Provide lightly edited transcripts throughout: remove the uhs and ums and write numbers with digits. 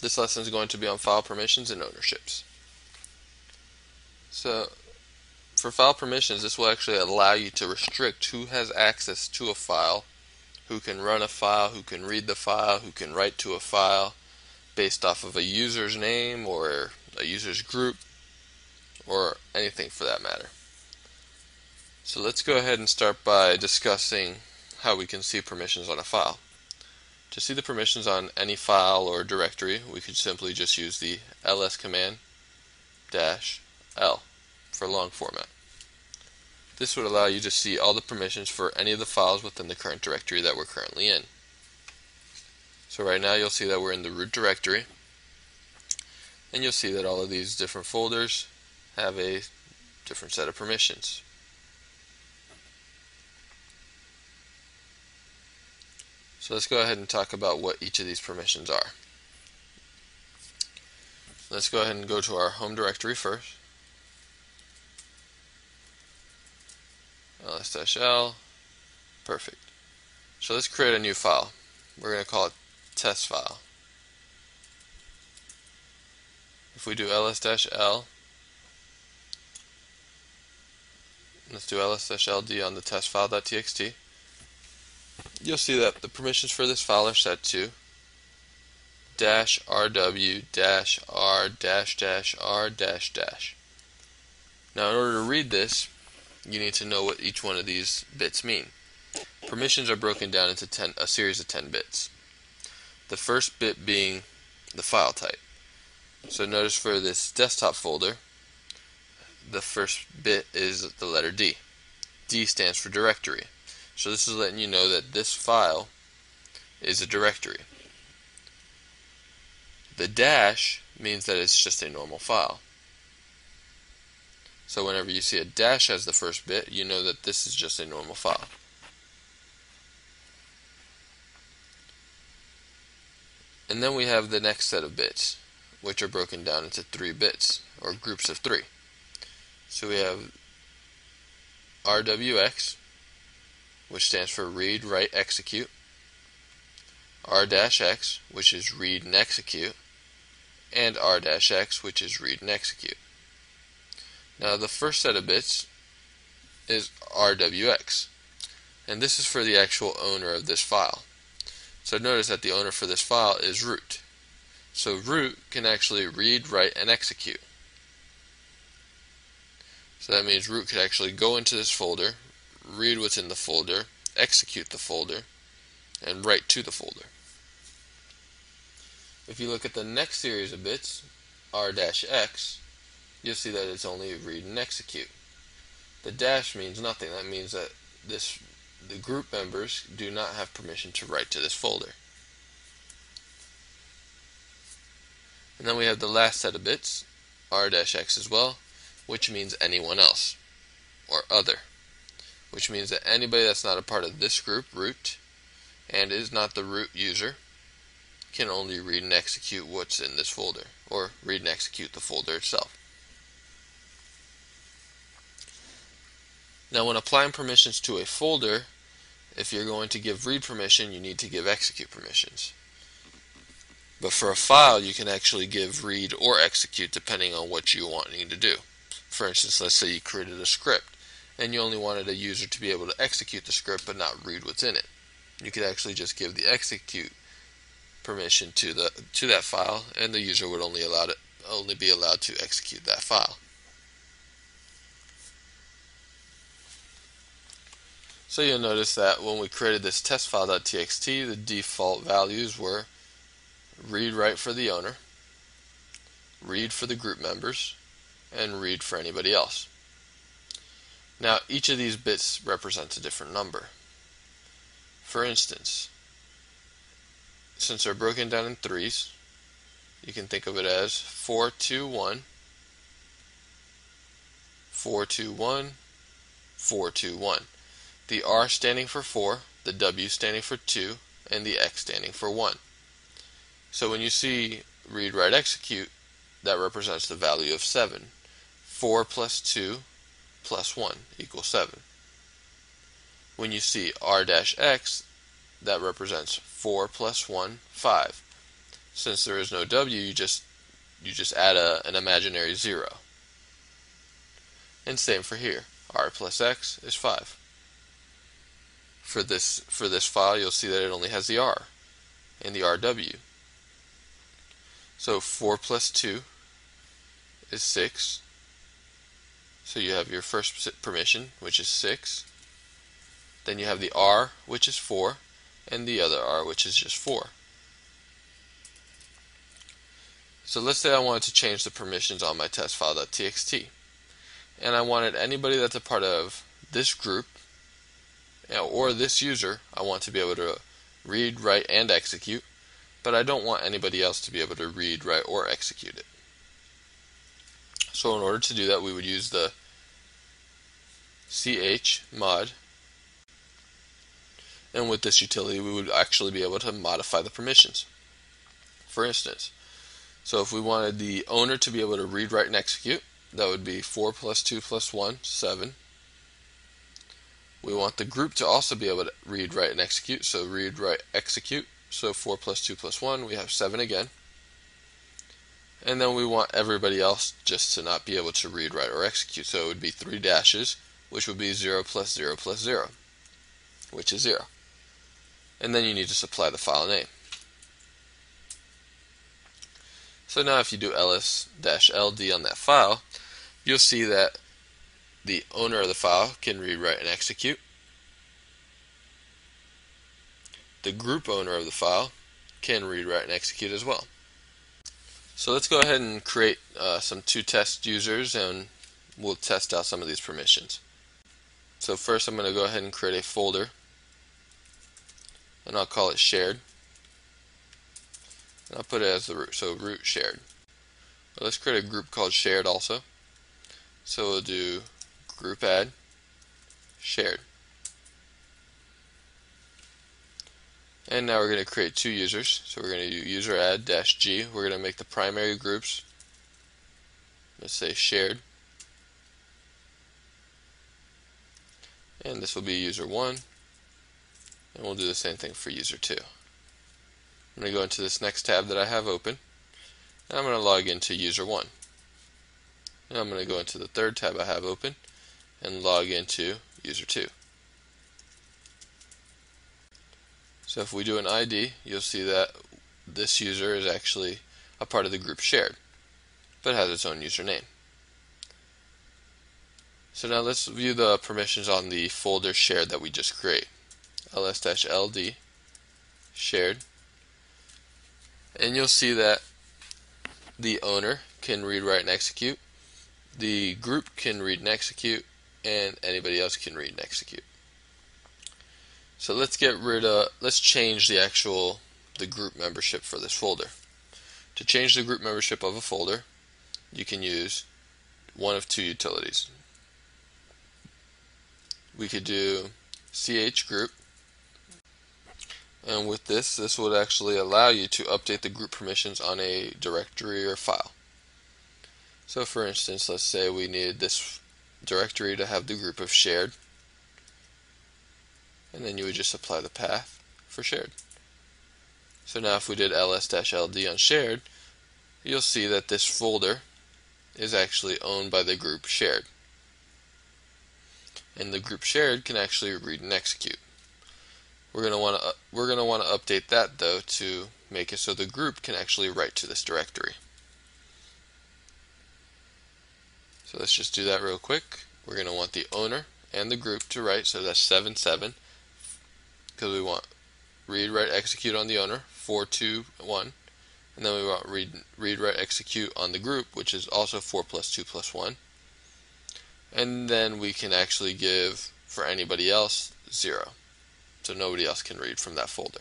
This lesson is going to be on file permissions and ownerships. So, for file permissions, this will actually allow you to restrict who has access to a file, who can run a file, who can read the file, who can write to a file, based off of a user's name or a user's group, or anything for that matter. So let's go ahead and start by discussing how we can see permissions on a file. To see the permissions on any file or directory, we could simply just use the ls command -l for long format. This would allow you to see all the permissions for any of the files within the current directory that we're currently in. So right now you'll see that we're in the root directory, and you'll see that all of these different folders have a different set of permissions. So let's go ahead and talk about what each of these permissions are. Let's go ahead and go to our home directory first. ls-l, perfect. So let's create a new file. We're going to call it test file. If we do ls-l, let's do ls-ld on the test file.txt, you'll see that the permissions for this file are set to -rw -r-r-. Now in order to read this, you need to know what each one of these bits mean. Permissions are broken down into a series of 10 bits. The first bit being the file type. So notice for this desktop folder, the first bit is the letter D. D stands for directory. So this is letting you know that this file is a directory. The dash means that it's just a normal file. So whenever you see a dash as the first bit, you know that this is just a normal file. And then we have the next set of bits, which are broken down into 3 bits, or groups of 3. So we have RWX, which stands for read, write, execute, R-X, which is read and execute, and R-X, which is read and execute. Now the first set of bits is RWX, and this is for the actual owner of this file. So notice that the owner for this file is root. So root can actually read, write, and execute. So that means root could actually go into this folder, read what's in the folder, execute the folder, and write to the folder. If you look at the next series of bits, R-X, you'll see that it's only read and execute. The dash means nothing. That means that the group members do not have permission to write to this folder. And then we have the last set of bits, R-X as well, which means anyone else, or other, which means that anybody that's not a part of this group, root, and is not the root user, can only read and execute what's in this folder, or read and execute the folder itself. Now when applying permissions to a folder, if you're going to give read permission, you need to give execute permissions. But for a file, you can actually give read or execute depending on what you want to do. For instance, let's say you created a script and you only wanted a user to be able to execute the script but not read what's in it. You could actually just give the execute permission to that file, and the user would only be allowed to execute that file. So you'll notice that when we created this test file.txt, the default values were read, write for the owner, read for the group members, and read for anybody else. Now each of these bits represents a different number. For instance, since they're broken down in 3s, you can think of it as 421, 421, 421. The R standing for 4, the W standing for 2, and the X standing for 1. So when you see read, write, execute, that represents the value of 7. 4 plus 2 plus 1 equals 7. When you see R-X, that represents 4 plus 1, 5. since there is no W, you just add an imaginary 0. And same for here. R plus X is 5. For this file, you'll see that it only has the R and the RW. So 4 plus 2 is 6. So you have your first permission, which is 6. Then you have the R, which is 4, and the other R, which is just 4. So let's say I wanted to change the permissions on my test file.txt, and I wanted anybody that's a part of this group or this user, I want to be able to read, write, and execute, but I don't want anybody else to be able to read, write, or execute it. So in order to do that, we would use the chmod, and with this utility we would actually be able to modify the permissions. For instance, so if we wanted the owner to be able to read, write, and execute, that would be 4 plus 2 plus 1, 7. We want the group to also be able to read, write, and execute, so read, write, execute. So 4 plus 2 plus 1, we have 7 again. And then we want everybody else just to not be able to read, write, or execute, so it would be 3 dashes, which would be 0 plus 0 plus 0, which is 0. And then you need to supply the file name. So now if you do ls-ld on that file, you'll see that the owner of the file can read, write, and execute. The group owner of the file can read, write, and execute as well. So let's go ahead and create some 2 test users, and we'll test out some of these permissions. So first I'm going to go ahead and create a folder, and I'll call it shared. And I'll put it as the root, so root shared. Well, let's create a group called shared also. So we'll do group add shared. And now we're going to create 2 users. So we're going to do user add -g. We're going to make the primary groups, let's say shared. And this will be user 1. And we'll do the same thing for user 2. I'm going to go into this next tab that I have open, and I'm going to log into user 1. And I'm going to go into the third tab I have open and log into user 2. So if we do an ID, you'll see that this user is actually a part of the group shared, but has its own username. So now let's view the permissions on the folder shared that we just created. ls-ld shared. And you'll see that the owner can read, write, and execute, the group can read and execute, and anybody else can read and execute. So let's change the group membership for this folder. To change the group membership of a folder, you can use one of 2 utilities. We could do chgroup, and with this would actually allow you to update the group permissions on a directory or file. So for instance, let's say we needed this directory to have the group of shared, and then you would just apply the path for shared. So now if we did ls-ld on shared, you'll see that this folder is actually owned by the group shared. And the group shared can actually read and execute. We're going to want to update that though to make it so the group can actually write to this directory. So let's just do that real quick. We're going to want the owner and the group to write, so that's 7, 7, because we want read, write, execute on the owner, 4, 2, 1, and then we want read, write, execute on the group, which is also 4 plus 2 plus 1. And then we can actually give, for anybody else, 0. So nobody else can read from that folder.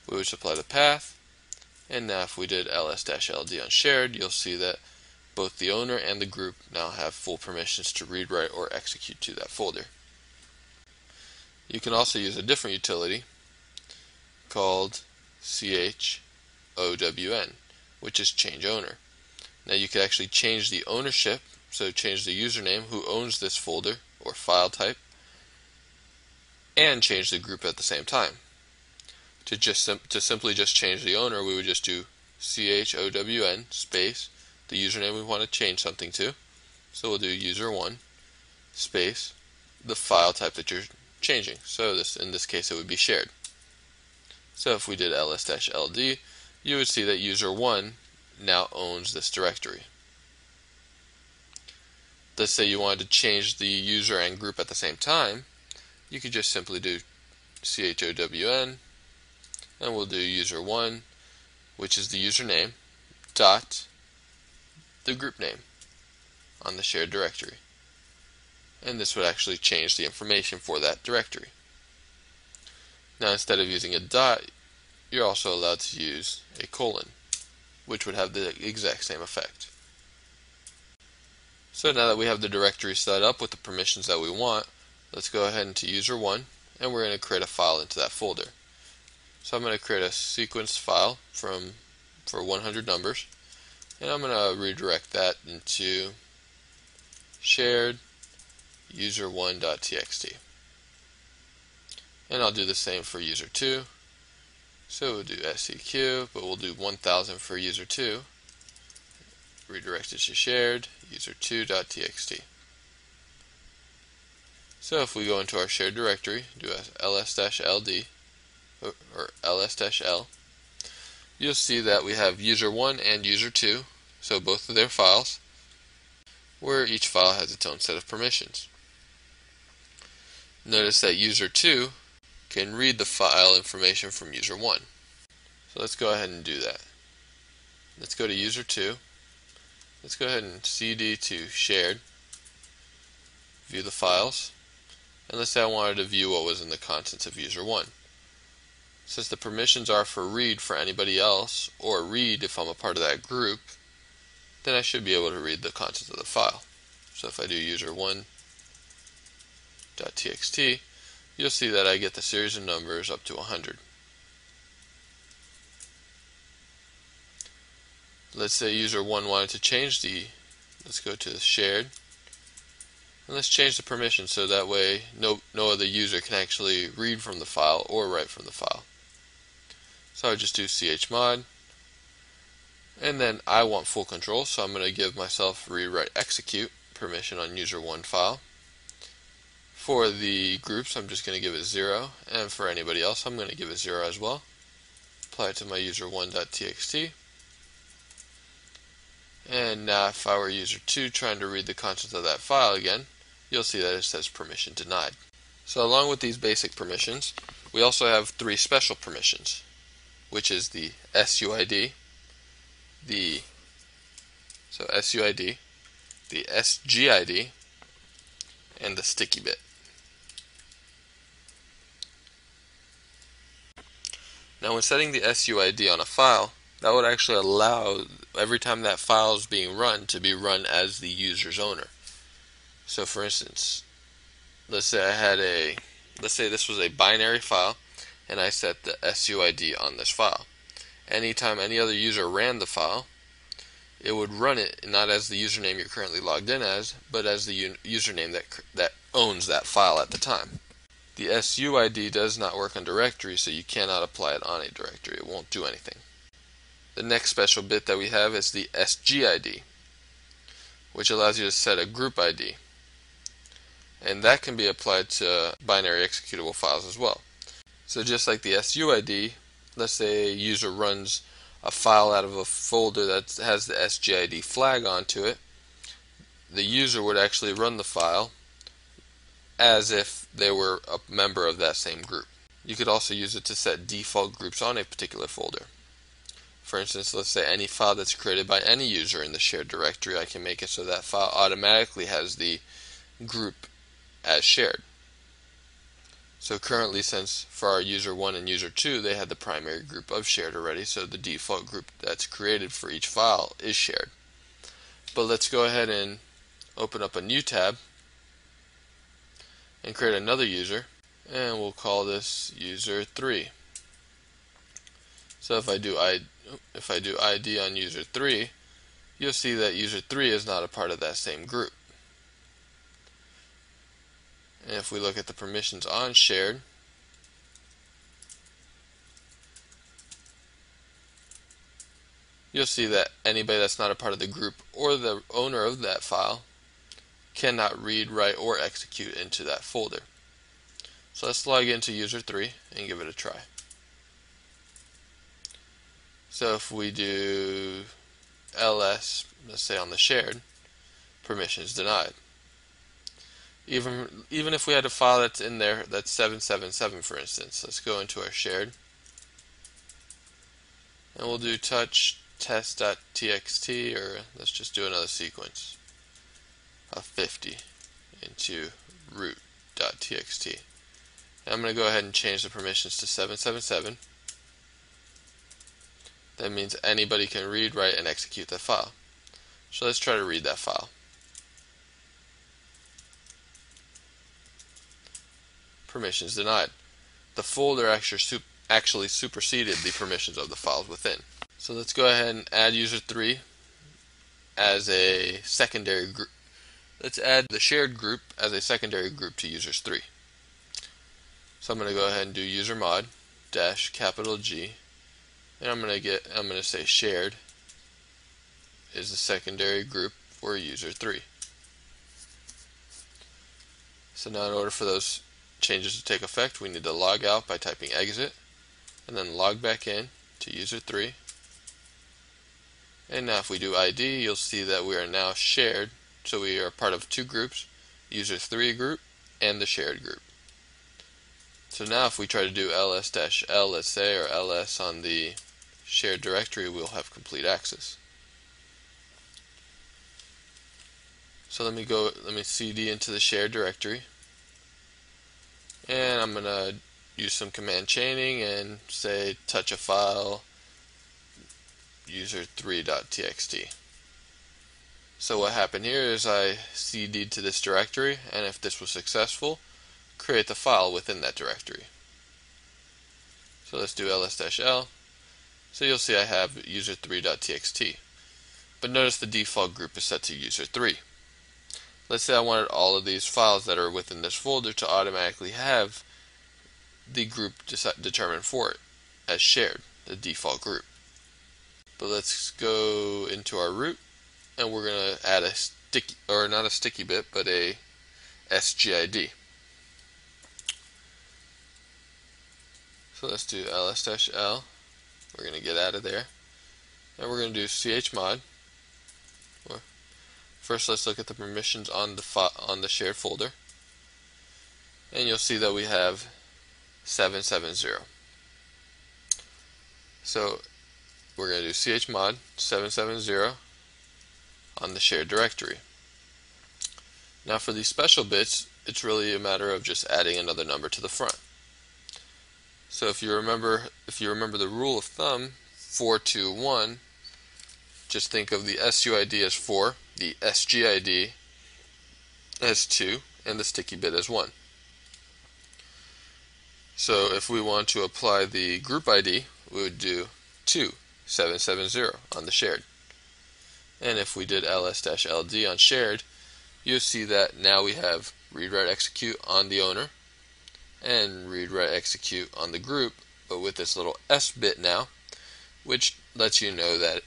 We would supply the path, and now if we did ls-ld on shared, you'll see that both the owner and the group now have full permissions to read, write, or execute to that folder. You can also use a different utility called chown, which is change owner. Now you could actually change the ownership, so change the username, who owns this folder or file type, and change the group at the same time. To simply just change the owner, we would just do chown space the username we want to change something to. So we'll do user1 space the file type that you're changing. So in this case it would be shared. So if we did ls-ld, you would see that user1 now owns this directory. Let's say you wanted to change the user and group at the same time, you could just simply do chown, and we'll do user1, which is the username, dot the group name on the shared directory. And this would actually change the information for that directory. Now instead of using a dot, you're also allowed to use a colon, which would have the exact same effect. So now that we have the directory set up with the permissions that we want, let's go ahead into user1, and we're going to create a file into that folder. So I'm going to create a sequence file for 100 numbers, and I'm going to redirect that into shared user1.txt. And I'll do the same for user2. So we'll do seq, but we'll do 1000 for user2. Redirect it to shared user2.txt. So if we go into our shared directory, do ls-ld or ls-l, you'll see that we have user1 and user2, so both of their files, where each file has its own set of permissions. Notice that user2 can read the file information from user1. So let's go ahead and do that. Let's go to user2. Let's go ahead and cd to shared, view the files, and let's say I wanted to view what was in the contents of user1. Since the permissions are for read for anybody else, or read if I'm a part of that group, then I should be able to read the contents of the file. So if I do user1.txt, you'll see that I get the series of numbers up to 100. Let's say user1 wanted to change let's go to the shared, and let's change the permission so that way no other user can actually read from the file or write from the file. So I would just do chmod, and then I want full control, so I'm going to give myself read, write, execute permission on user1 file. For the groups, I'm just going to give it 0, and for anybody else, I'm going to give it 0 as well. Apply it to my user1.txt. And now if I were user2 trying to read the contents of that file again, you'll see that it says permission denied. So along with these basic permissions, we also have 3 special permissions, which is the SUID, the SGID, and the sticky bit. Now when setting the SUID on a file, that would actually allow every time that file is being run to be run as the user's owner. So for instance, let's say this was a binary file and I set the SUID on this file. Anytime any other user ran the file, it would run it not as the username you're currently logged in as, but as the username that owns that file at the time. The SUID does not work on directory, so you cannot apply it on a directory. It won't do anything. The next special bit that we have is the SGID, which allows you to set a group ID. And that can be applied to binary executable files as well. So just like the SUID, let's say a user runs a file out of a folder that has the SGID flag onto it, the user would actually run the file as if they were a member of that same group. You could also use it to set default groups on a particular folder. For instance, let's say any file that's created by any user in the shared directory, I can make it so that file automatically has the group as shared. So currently, since for our user1 and user2, they had the primary group of shared already, so the default group that's created for each file is shared. But let's go ahead and open up a new tab and create another user, and we'll call this user3. So if I do ID on user3, you'll see that user3 is not a part of that same group. And if we look at the permissions on shared, you'll see that anybody that's not a part of the group or the owner of that file cannot read, write, or execute into that folder. So let's log into user 3 and give it a try. So if we do ls, let's say on the shared, permissions denied. Even if we had a file that's in there that's 777, for instance, let's go into our shared and we'll do touch test.txt, or let's just do another sequence of 50 into root.txt. I'm going to go ahead and change the permissions to 777. That means anybody can read, write, and execute that file. So let's try to read that file. Permissions denied. The folder actually superseded the permissions of the files within. So let's go ahead and add user 3 as a secondary group. Let's add the shared group as a secondary group to users 3. So I'm going to go ahead and do user mod -G, and I'm going to say shared is the secondary group for user 3. So now in order for those changes to take effect, we need to log out by typing exit and then log back in to user 3. And now if we do ID, you'll see that we are now shared, so we are part of two groups, user 3 group and the shared group. So now if we try to do ls-l, let's say, or ls on the shared directory, we'll have complete access. So let me cd into the shared directory, and I'm going to use some command chaining and say touch a file user3.txt. So what happened here is I cd'd to this directory, and if this was successful, create the file within that directory. So let's do ls-l. So you'll see I have user3.txt. But notice the default group is set to user3. Let's say I wanted all of these files that are within this folder to automatically have the group determined for it as shared, the default group. But let's go into our root, and we're going to add a sticky, or not a sticky bit, but a SGID. So let's do ls-l. We're going to get out of there, and we're going to do chmod. First, let's look at the permissions on the shared folder, and you'll see that we have 770. So we're going to do chmod 770 on the shared directory. Now for these special bits, it's really a matter of just adding another number to the front. So if you remember the rule of thumb, 421, just think of the SUID as 4, the SGID as 2, and the sticky bit as 1. So if we want to apply the group ID, we would do 2770 on the shared. And if we did ls-ld on shared, you'll see that now we have read, write, execute on the owner and read, write, execute on the group, but with this little S bit now, which lets you know that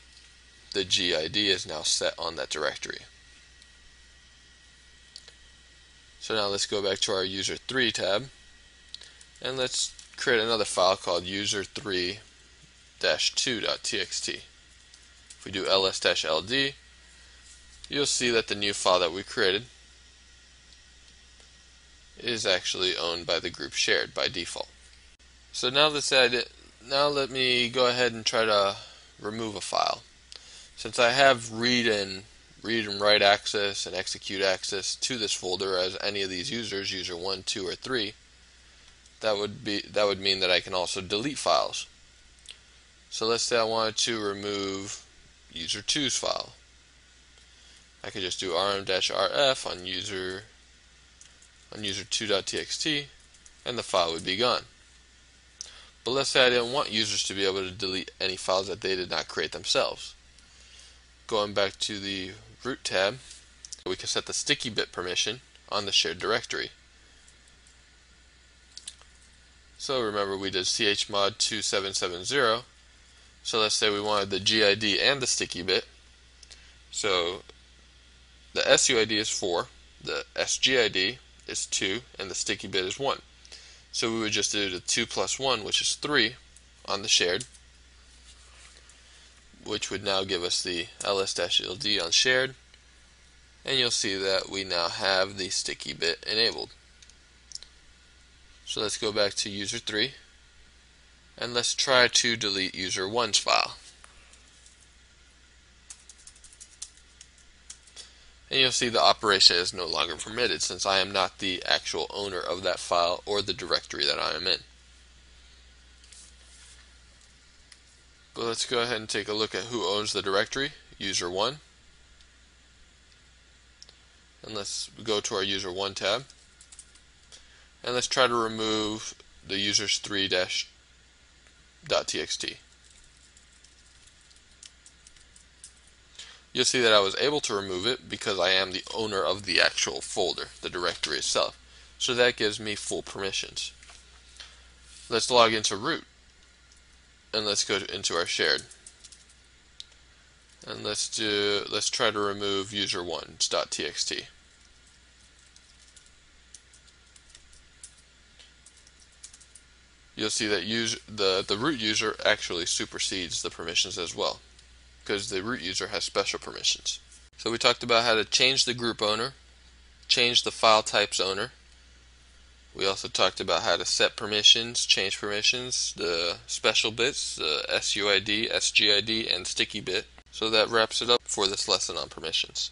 the GID is now set on that directory. So now let's go back to our user 3 tab, and let's create another file called user3-2.txt. If we do ls-ld, you'll see that the new file that we created is actually owned by the group shared by default. So now let me go ahead and try to remove a file. Since I have read and write access and execute access to this folder as any of these users, user 1, 2, or 3, that would mean that I can also delete files. So let's say I wanted to remove user 2's file. I could just do rm-rf on user2.txt, and the file would be gone. But let's say I didn't want users to be able to delete any files that they did not create themselves. Going back to the root tab, we can set the sticky bit permission on the shared directory. So remember we did chmod 2770, So let's say we wanted the GID and the sticky bit. So the SUID is 4, the SGID is 2, and the sticky bit is 1. So we would just do the 2 plus 1, which is 3, on the shared, which would now give us the ls-ld on shared, and you'll see that we now have the sticky bit enabled. So let's go back to user 3, and let's try to delete user 1's file. And you'll see the operation is no longer permitted since I am not the actual owner of that file or the directory that I am in. But let's go ahead and take a look at who owns the directory, user 1. And let's go to our user 1 tab. And let's try to remove the users3-.txt. You'll see that I was able to remove it because I am the owner of the actual folder, the directory itself. So that gives me full permissions. Let's log into root, and let's go into our shared. And let's try to remove user1's.txt. You'll see that the root user actually supersedes the permissions as well, because the root user has special permissions. So we talked about how to change the group owner, change the file types owner. We also talked about how to set permissions, change permissions, the special bits, the SUID, SGID, and sticky bit. So that wraps it up for this lesson on permissions.